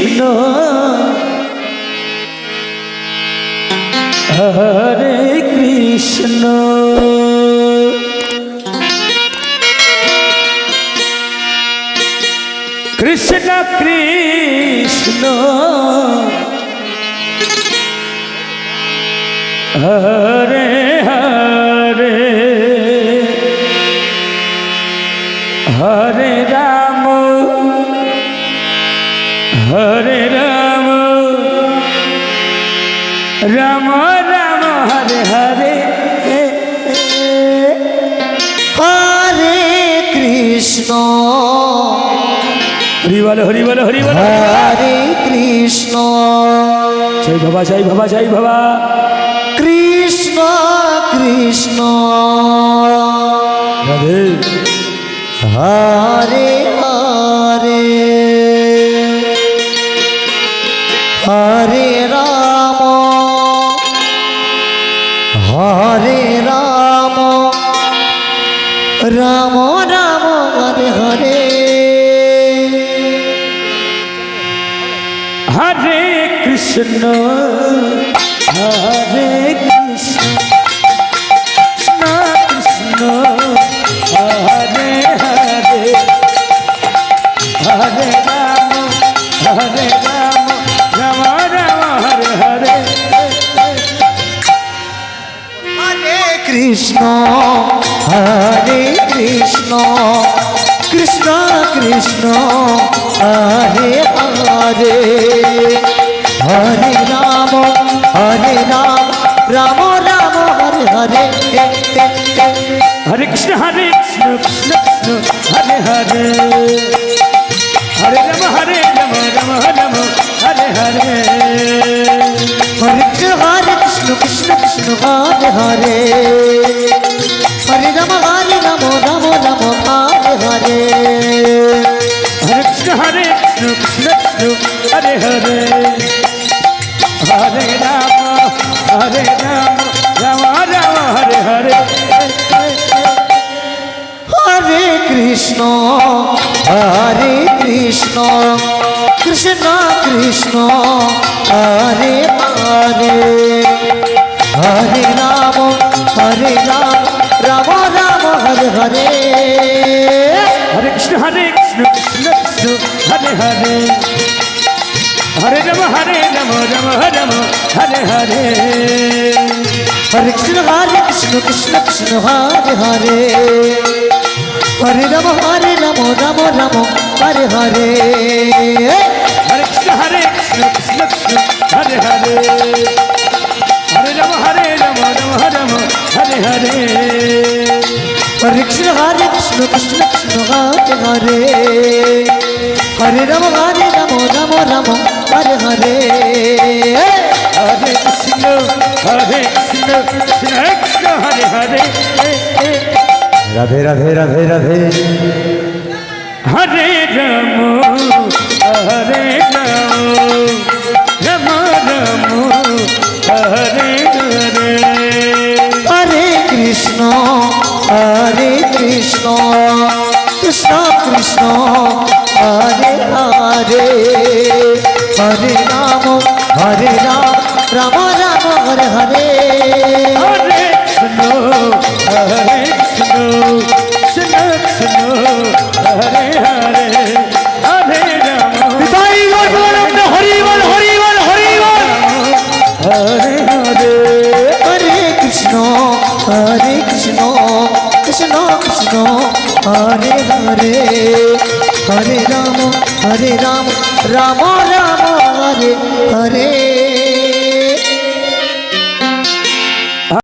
কৃষ্ণ হরে কৃষ্ণ কৃষ্ণ কৃষ্ণ হরে হরে হরে রাম হরে রাম রাম রাম হরে হরে হরে কৃষ্ণ হরি বল হরি বল হরি বল হরে কৃষ্ণ জয় বাবা জয় বাবা জয় বাবা কৃষ্ণ কৃষ্ণ রাধে হরে হরে হরে রাম হরে রাম রাম রাম হরে হরে হরে কৃষ্ণ হরে কৃষ্ণ কৃষ্ণ হরে হরে হরে রাম হরে রাম রাম রাম হরে হরে হরে কৃষ্ণ হরে কৃষ্ণ কৃষ্ণ কৃষ্ণ হরে হরে হরে রাম রাম রাম হরে হরে হরে কৃষ্ণ কৃষ্ণ কৃষ্ণ হরে হরে হরে রাম রাম রাম হরে হরে হরে কৃষ্ণ কৃষ্ণ কৃষ্ণ হরে হরে হরে রাম রাম রাম হরে হরে হরে কৃষ্ণ কৃষ্ণ কৃষ্ণ হরে হরে হরে রাম রাম রাম হরে হরে হরে কৃষ্ণ কৃষ্ণ কৃষ্ণ হরে হরে হরে রাম রাম রাম হরে হরে হরে কৃষ্ণ কৃষ্ণ কৃষ্ণ হরে হরে হরে রাম রাম রাম হরে হরে হরে কৃষ্ণ কৃষ্ণ কৃষ্ণ হরে হরে হরে রাম রাম রাম হরে হরে হরে কৃষ্ণ কৃষ্ণ কৃষ্ণ হরে হরে হরে রাম রাম হরে হরে হরে কৃষ্ণ কৃষ্ণ কৃষ্ণ হরে হরে হরে রাম রাম হরে হরে হরে কৃষ্ণ কৃষ্ণ কৃষ্ণ হরে হরে রাধে রাধে রাধে রাধে হরে রাম হরে রাম রাম রাম হরে হরে হরে কৃষ্ণ কৃষ্ণ কৃষ্ণ হরে হরে হরে রাম রাম রাম হরে হরে হরে কৃষ্ণ কৃষ্ণ কৃষ্ণ হরে হরে হরে রাম হরি বল হরি বল হরি বল হরে হরে হরে কৃষ্ণ কৃষ্ণ কৃষ্ণ হরে হরে হরে রাম রাম রাম হরে হরে